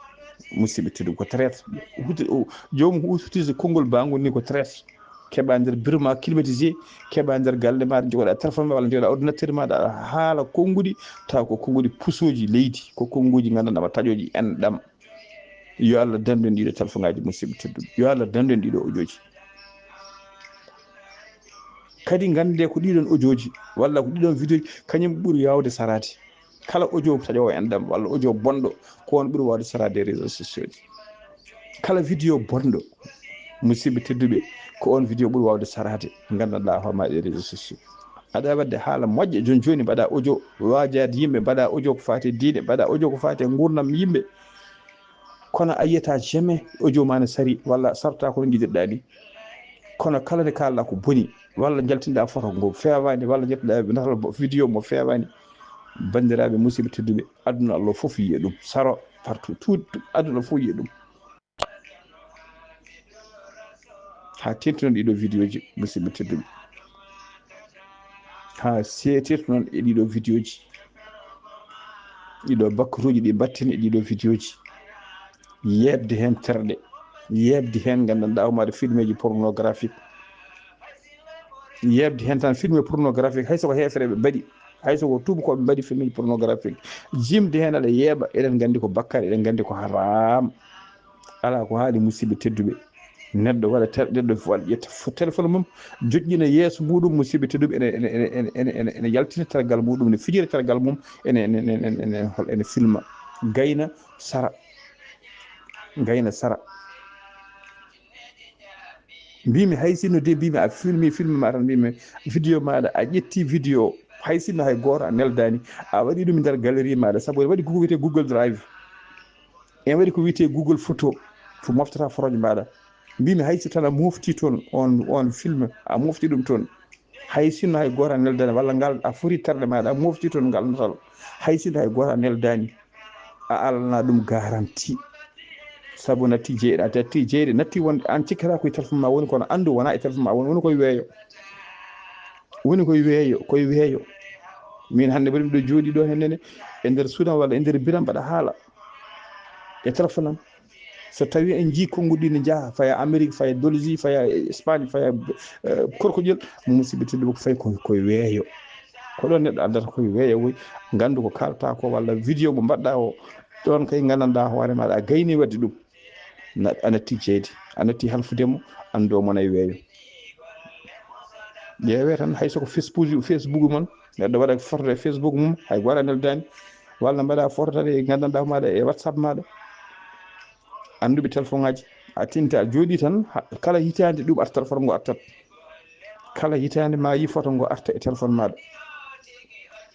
musidɓe tedduɓe ko traite jomum ustitude konngol bangol ni ko traite keɓa nder bureau ma climatisé keɓa nder galle maɗa jogoɗa téléphone ma walla jogoɗa ordinateur maɗa haala konnguɗi taw ko konnguɗi pusuji leydi ko konnguji gandanɗama taƴoji enɗam yo Allah dandu en ɗiɗo téléphone ngaji musidɓe tedduɓe yo Allah dandu en ɗiɗo audioji kadi gande ko ɗiɗon audioji walla ko ɗiɗon vidéo ji kañum ɓuuri yawde sarade kala audio taƴowo enɗam walla audio bonɗo ko on ɓuuri wawde sarade e réseaux sociaux ji kala vidéo bonɗo musidɓe tedduɓe ko on vidéo ɓuuri wawde sarade gandanɗa hoorema e réseaux sociaux aɗa wadde haala moƴƴa joni mbaɗa audio wajade yimɓe mbaɗa audio ko fate diine mbaɗa audio ko fate gurdam yimɓe kono a yiyata jamais audio ma ne sari walla sarta kono jiɗirɗa ni kono kala nde kalɗa ko boni walla jaltinɗa photo ngo fewani walla jaltinɗa natal vidéo mo fewani bandiraɓe musidɓe tedduɓe aduna Allah foof yiiya ɗum saro partout tout aduna foof yiiya ɗum ha tengtinoɗo ɗiɗo vidéo ji musidɓe tedduɓe ha seetirto noon e ɗiɗo vidéo ji ɗiɗo bakruji ɗi battini e ɗiɗo vidéo ji yebde hen terɗe yebde hen gandanɗa homaɗo film ji pornographique yebde hen tan film pornographique hay soko hefere ɓe mbaɗi hay soko tubakoɓe mbaɗi film ji pornographique jimde hen aɗa yeeɓa eɗen gandi ko bakkar eɗen gandi ko haram ala ko haali musidɓe tedduɓe neɗɗo waɗa neɗɗo waɗa ƴetta téléphone mum joƴƴina yeeso muɗum musidɓe tedduɓe ene yaltina tergal muɗum ne fijira tergal mum ene filma gayna sara mbimi hay sinno de mbimi a filme ma tan mbimi vidéo maɗa a ƴetti vidéo hay sinno hay goto a neldani a waɗi ɗum nder galerie maɗa saabu waɗi ko wiyete Google Drive en waɗi ko wiyete Google photo to moftata foroje maɗa mbimi hay so tan a mofti toon on film a mofti ɗum toon hay sinno hay goto a neldani walla ngal a foti terɗe maɗa a mofti toon ngal notal hay sinno hay goto a neldani a alana ɗum garanti saabu natti jeyɗa natti jeyɗe natti wonde an cikkata koye téléphone ma woni kono andu wona e téléphone ma woni koye weeyo koye weeyo min hande mbaɗi ɗo jooɗi ɗo hennene e nder suudan walla e nder biram mbaɗa haala e téléphone am so tawi en jii konguɗi ne jaaha faya Amérique faya Dolgie faya Espagne faya korkoƴel musidɓe tedduɓe ko fayi koye weeyo ko ɗon neɗɗo addata koye weeyo woy gandu ko kalta ko walla vidéo mo mbaɗɗa o ɗon kay gandanɗa hoore maɗa a gayni wadde ɗum a natti jeyde a natti halfudemo ando mona e weeyo ƴeewe tan hay soko Facebook mon neɗɗo waɗa forte Facebook mum hay goto a neldani walla mbaɗa fortade e gandanɗa maɗa e WhatsApp maɗa anduɓe téléphone ngaji a tinta a jooɗi tan kala hitande ɗum arta téléphone ngo artat kala hitande ma yi photo ngo arta e téléphone maɗa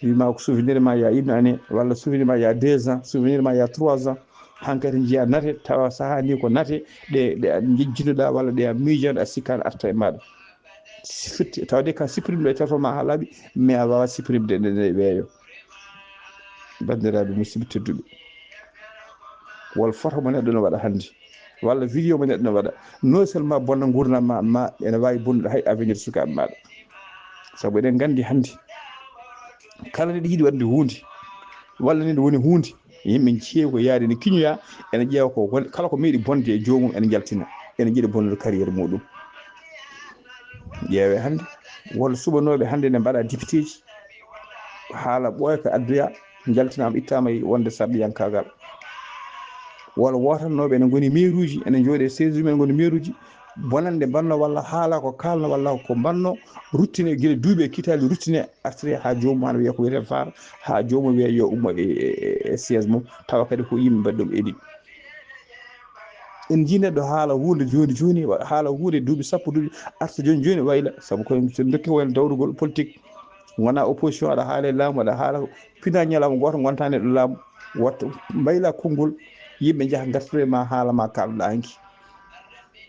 wima ko souvenir ma ya 1 année walla souvenir ma ya 2 ans souvenir ma ya 3 ans hankkadi jiiya nate tawa saaha ni ko nate ɗe jejjinoɗa walla ɗe a miijoɗa sikkano arta e maɗa fitti tawde ka supprime ɗo e téléphone ma ha laaɓi mais a wawa supprimde nde weeyo bandiraɓe musidɓe tedduɓe wol photo mo neɗɗo no waɗa hannde walla vidéo mo neɗɗo no waɗa non seulement bonna gurdam ma ene wawi bonnude hay avenir sukaɓe maɗa saabu eɗen gandi hannde kala neɗɗo yiiɗi wadde hunde walla neɗɗo woni hunde yimɓe ceewi ko yaade ne kiñoya ene ƴeewa ko kala ko meeɗi bonde e joomum ene jaltina ene jiiɗi bonnude carriére muɗum ƴeewe hannde wol subanoɓe hannde ne mbaɗa député ji haala ɓooya ko addoya jaltinama ittama wonde sarɗiyankagal walla wotannoɓe ene goni maire uji ene jooɗe e siège uji ene goni maire uji bonande mbanno walla haala ko kalno walla ko mbanno ruttine guila duuɓi e kitali ruttine artiri ha joomum hano wiya ko wiyete far ha joomum wiya yo ummo e siège mum tawa kadi ko yimɓe mbaɗi ɗum édit en jii neɗɗo haala hunde joni haala hunde duuɓi sappo duuɓi arta joni wayla saabu ko dokki wayno dawrugol politique wona opposition aɗa haala e laamu aɗa haala pina ñalawma goto gonta neɗɗo laamu watta mbayla konngol yimɓe jaaha gartiro e ma haala ma kalɗa hanki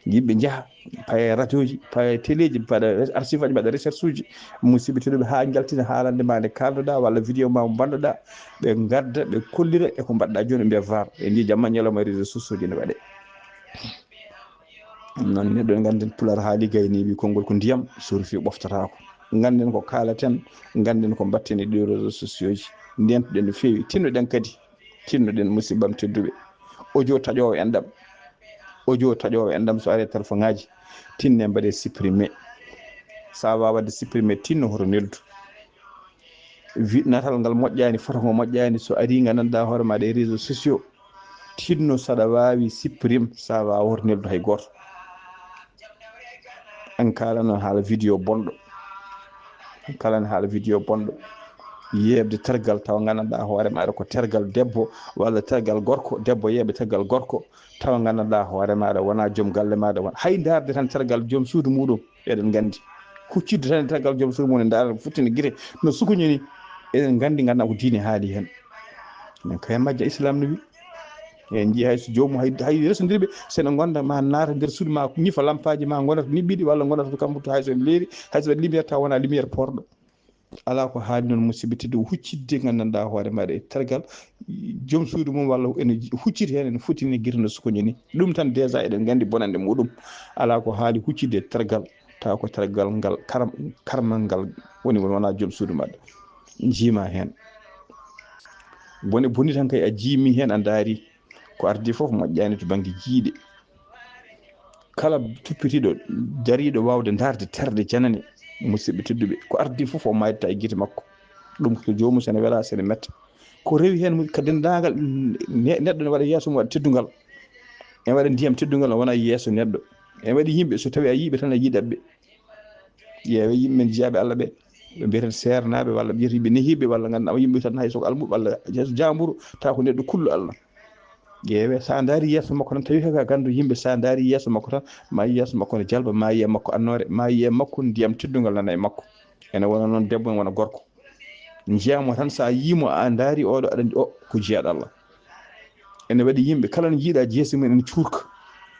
yimɓe jaaha paye radio ji paye télé ji mbaɗa archive aji mbaɗa recherche uji musidɓe tedduɓe ha jaltina haalande ma nde kalduɗa walla vidéo ma mo bannoɗa ɓe gadda ɓe kollira e ko mbaɗɗa joni mbiya var e ndi jamma ñalawma réseau sociaux ji ne waɗe noon neɗɗo en ganden pular haali gayni wi konngol ko ndiyam so rufi ɓoftatako ganden ko kalaten ganden ko mbatten e ɗi réseau sociaux ji ndentoɗen no fewi tinnoɗen kadi tinnoɗen musibbam tedduɓe audio taƴowo enɗam so ari téléphone ngaji tinne mbaɗe supprimé sa wawa wadde supprimé tinno hoto neldu natal ngal moƴƴani photo ngo moƴƴani so ari gandanɗa hoore maɗa e réseau sociaux tinno saɗa wawi supprime sa wawa hoto neldu hay goto en kalano haala vidéo bonɗo yebde tergal taw gandanɗa hoore maɗa ko tergal debbo walla tergal gorko debbo yeeɓe tergal gorko taw gandanɗa hoore maɗa wona joom galle maɗa wona hay darde tan tergal joom suudu muɗum eɗen gandi huccidde tan tergal joom suudu muɗum dara futtini guite no sukuñini eɗen gandi ganduɗa ko diine haali hen min kay majja islam no wi en jii hay so joomum hay resodiriɓe sene gonda ma naata nder suudu ma ñifa lampaji ma gonata niɓɓiɗi walla gonata to kamɓe hay so leeri hay so waɗi lumiére taw wona lumiére porɗo ala ko haali noon musidɓe tedduɓe huccidde gandanɗa hoore maɗa e tergal joom suudu mum walla ene hucciti hen ene futtini guite no sukoñini ɗum tan déjà eɗen gandi bonande muɗum ala ko haali huccidde e tergal taw ko taragal ngal karmal ngal woni wona jom suudu maɗa jiima hen boni tan kay a jiimi hen a daari ko ardi fof moƴƴani to banggue jiiɗe kala tuppitiɗo dariɗo wawde darde terde janane musidɓe tedduɓe ko ardi fof o maydata e guite makko ɗum ko jomum sene weela sene metta ko rewi hen ka dendagal neɗɗo ne waɗa yeeso mum waɗa teddugal en waɗa ndiyam teddugal wona yeeso neɗɗo en waɗi yimɓe so tawi a yiiɓe tan a yiiɗatɓe ƴeewe yimɓe men jiyaɓe Allah ɓe ɓe mbiyeten sernaɓe walla ɓe mbiyata nehiɓe walla ganduɗa yimɓe tan hay soko almuɓe walla yeeso jamburu taw ko neɗɗo kullo Allah ƴeewe sa daari yeeso makko tan tawi ka gandu yimɓe sa daari yeeso makko tan ma yeeso makko ne jalba ma yiye makko annore ma yiye makko ndiyam teddugal nana e makko ene wona noon debbo en wona gorko jiyamo tan sa yimo a daari oɗo aɗa andi o ko jeeyaɗo Allah ene waɗi yimɓe kala no jiiɗa jeeso mum ene cuurka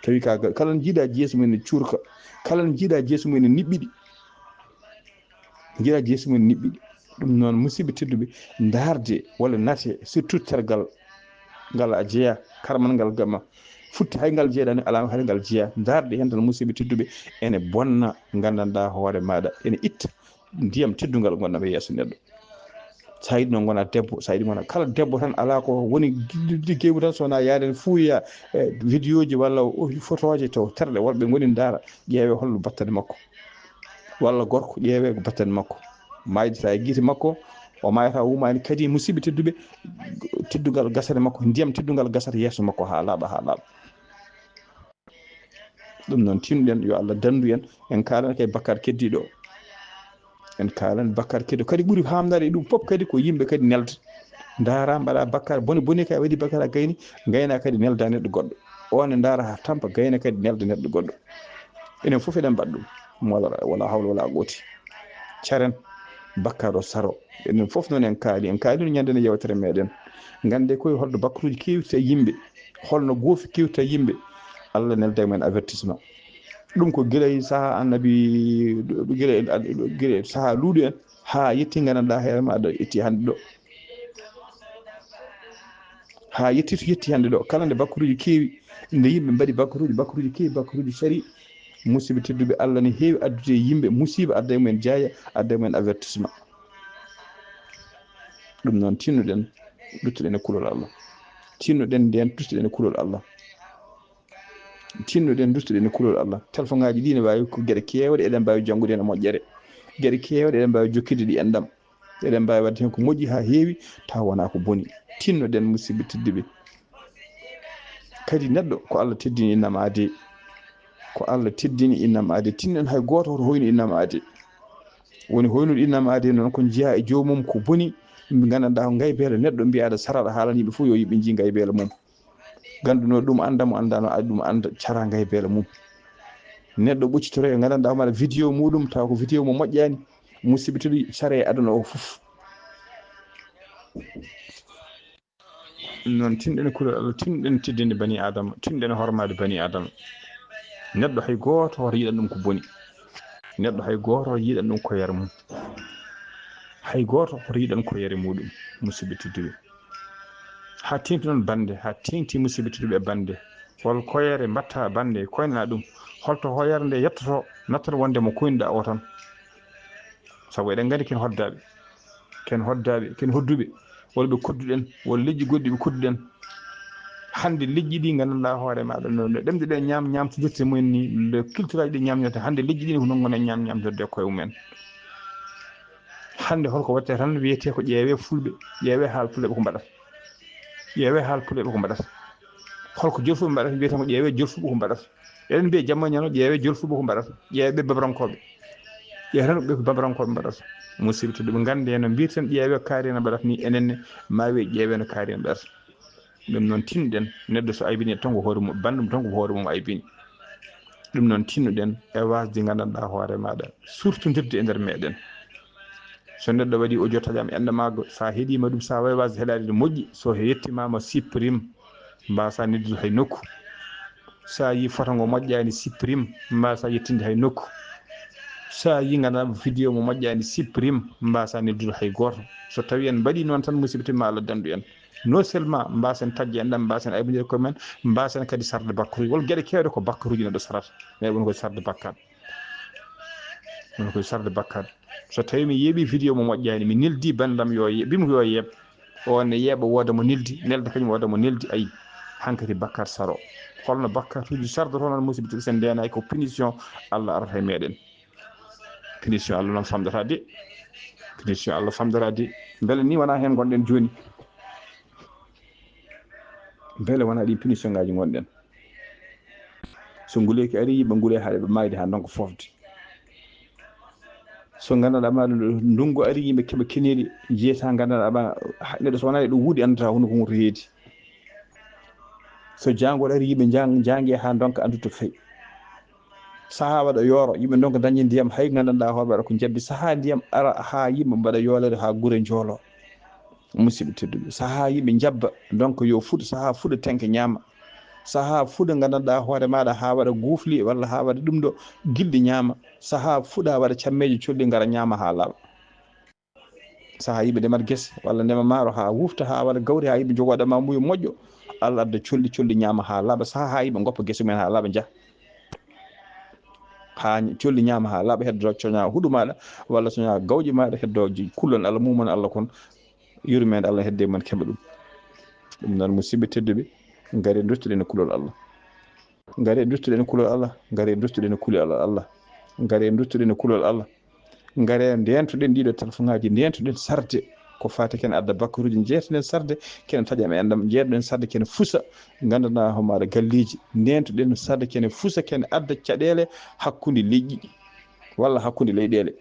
tawi ka kala no jiiɗa jeeso mum ene cuurka kala no jiiɗa jeeso mum ene niɓɓiɗi jiiɗa jeeso mum niɓɓiɗi ɗum noon musidɓe tedduɓe darde walla nate surtout tergal ngal a jeeya karmal ngal gama futti hay ngal jeeɗani ala hay ngal jeeya darde hen tan musidɓe tedduɓe ene bonna gandanɗa hoore maɗa ene itta ndiyam teddugal gonɗam e yeeso neɗɗo sa yiɗi noon gona debbo sa yiɗi gona kala debbo tan ala ko woni liggueymo tan sowona yaaden fuuya vidéo ji walla photo ji to terɗe worɓe goni daara ƴeewe holno battane makko walla gorko ƴeewe ko battane makko maydata e guite makko o mayata wumani kadi musidɓe tedduɓe teddugal gasata makko ndiyam teddugal gasata yeeso makko ha laaɓa ɗum noon tinɗen yo Allah dandu en kalana kay bakkar keddiɗo en kalan bakkar keddo kadi ɓuuri hamdade ɗum fof kadi ko yimɓe kadi nelda daara mbaɗa bakkar boni kay waɗi bakkar a gayni gayna kadi nelda neɗɗo goɗɗo o ne daara ha tampa gayna kadi nelda neɗɗo goɗɗo enen fof eɗen mbaɗa ɗum wala hawla wala qoti caren bakkar o saro enen fof noon en kaali no ñande ne yewtere meɗen gande koye holno bakkaruji kewta yimɓe holno goofi kewta yimɓe Allah nelda men avertissement ɗum ko guilay saaha annabi guila saaha luuɗu en ha yetti gandanɗa heere maɗa yetti hande ɗo ha yetti to yetti hande ɗo kala nde bakkaruji keewi nde yimɓe mbaɗi bakkaruji keewi bakkaruji sari musidɓe tedduɓe Allah ne heewi addude yimɓe musiba adda e mumen jaaya adda e mumen avertissement ɗum noon tinnuɗen duttoɗen e kulol Allah tinnuɗen nden duttoɗen e kulol Allah tinnuɗen duttoɗen e kulol Allah téléphone ngaji ɗi ne wawi ko gueɗe kewɗe eɗen mbawi janggude hen e moƴƴere gueɗe kewɗe eɗen mbawi jokkide ɗi enɗam eɗen mbawi wadde hen ko moƴƴi ha heewi taw wona ko boni tinnoɗen musidɓe tedduɓe kadi neɗɗo ko Allah teddini innama ade ko Allah teddini innama ade tinnoɗen hay goto hoto hoynu innama ade woni hoynude innama ade noon ko jeeya e jomum ko boni gandanɗa ko gaybelo neɗɗo mbiya aɗa saraɗa haalan yimɓe fof yo yimɓe jii gaybelo mum ganduno ɗum anda mo andano adi ɗum anda cara gaybelo mum neɗɗo ɓoccitoro e gandanɗa homaɗa vidéo muɗum taw ko vidéo mo moƴƴani musidɓe tedduɓe sara e aduna o fof noon tinɗen kulol Allah tinɗen teddinde bani adama tinɗen hormade bani adama neɗɗo hay goto hoto yiɗan ɗum ko boni neɗɗo hay goto hoto yiɗan ɗum ko yere mum hay goto hoto yiɗan ko yere muɗum musidɓe tedduɓe ha tengti noon bande ha tengti musidɓe tedduɓe e bande hol koyere mbatta bande koynana ɗum holto hoyere nde yettoto nattan wonde mo koynuɗa o tan saabu eɗen gandi ken hoddaɓe ken hodduɓe walla ɓe kodduɗen walla leƴƴi goɗɗi ɓe kodduɗen hande leƴƴi ɗi gandanɗa hoore maɗa no ɗemɗe ɗe ñamtodirte mumen ni le culture aji ɗi ñamñote hande leƴƴi ɗi ko non gonen ñamtorde koye mumen hande holko watte tan wiyete ko ƴeewe fulɓe ƴeewe haal fulɓe ko mbaɗata ƴeewe haal fulɓe ko mbaɗata holko jolfuɓe mbaɗata wiyete ko ƴeewe jolfuɓe ko mbaɗata eɗen mbiya jamma ñano ƴeewe jolfuɓe ko mbaɗata ƴeewe babarankoɓe ƴeewe ɓe ko babarankoɓe mbaɗata musidɓe tedduɓe gande no mbirten ƴeewe kaari no mbaɗata ni enenne ma wiye ƴeewe no kaari no mbaɗata ɗum noon tinnuɗen neɗɗo so aybini tan ko hoore mum bandum tan ko hoore mum aybini ɗum noon tinnuɗen e wasde gandanɗa hoore maɗa surtodirde e nder meɗen so neɗɗo waɗi audio taƴama enɗa maga sa heeɗima ɗum sa wawi wasde heɗade ne moƴƴi so yettimama supprime mbasa neddude hay nokku sa yi photo ngo moƴƴani supprime mbasa yettinde hay nokku sa yi gandanɗa vidéo mo moƴƴani supprime mbasa neddude hay goto so tawi en mbaɗi noon tan musidɓe timma Allah dandu en non seulement mbasen taggue enɗam mbasen aybodire koye men mbasen kadi sarde bakkaruji won gueɗe kewɗe ko bakkaruji neɗɗo sarata mais woni koye sarde bakkar ɗum koye sarde bakkar so tawi mi yeeɓi vidéo mo moƴƴani mi neldi bandam yo bimo yo yeeb on ne yeeɓa wooda mo neldi nelda kañum wooda mo neldi ayi hankkadi bakkar saro holno bakkar tuji sardoto noon musidɓe tedduɓe sen ndenay ko punition Allah arata e meɗen punition Allah noon famdata de punition Allah famdata de beele ni wona hen gonɗen joni beele wona ɗi punition ngaji gonɗen so nguleyki ari yimɓe ngule haaɗe ɓe mayde ha donka fofde so gandanɗa ma ndungu ari yimɓe keeɓa keneɗi jeeyata gandanɗa ma neɗɗo so wona e ɗum wuuɗi andata hunde ko ngoto heedi so jangol ari yimɓe jangue ha donka andu to fayi saaha waɗa yooro yimɓe donka dañi ndiyam hay gandanɗa hoore waɗa ko jabbi saaha ndiyam ara ha yimɓe mbaɗa yoolede ha guure joolo musidɓe tedduɓe saaha yimɓe jabba donc yo fuɗa saaha fuɗa tenke ñaama saaha fuɗa gandanɗa hoore maɗa ha waɗa guufli walla ha waɗa ɗum ɗo gilɗi ñaama saaha fuɗa waɗa cammeji colɗi ngara ñaama ha laaɓa saaha yimɓe ndemat guese walla ndema maaro ha wufta ha waɗa gawri ha yimɓe jogoɗama muyo moƴƴo Allah adda colɗi ñaama ha laaɓa saaha yimɓe goppa guese mumen ha laaɓa jaa ha colli ñaama ha laaɓa heddo coña huɗu maɗa walla coña gawƴi maɗa heddo kullon Allah mumon Allah kon yurmede Allah hedde man keɓa ɗum noon musidɓe tedduɓe ngari duttoɗen e kulol Allah ngari duttoɗen e kulol Allah ngari duttoɗen e kulol Allah ngari duttoɗen e kulol Allah ngare ndentoɗen ɗiɗo téléphone ngaji ndentoɗen sarde ko fati ken adda bakkaruji jeetoɗen sarde ken taƴam e andam jeetoɗen sarde ken fusa gandana homaɗa galleji ndentoɗen sarde ken fusa ken adda caɗele hakkude leƴƴi walla hakkude leyɗele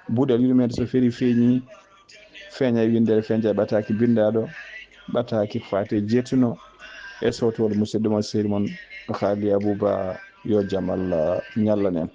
buuɗal yurmede so feeri feeñi feeña windere feeña ɓataki bindaɗo ɓataki fati jeetuno e sowtowol musidɗo mon séri mon haali Abouba yo jaam Allah ñallanen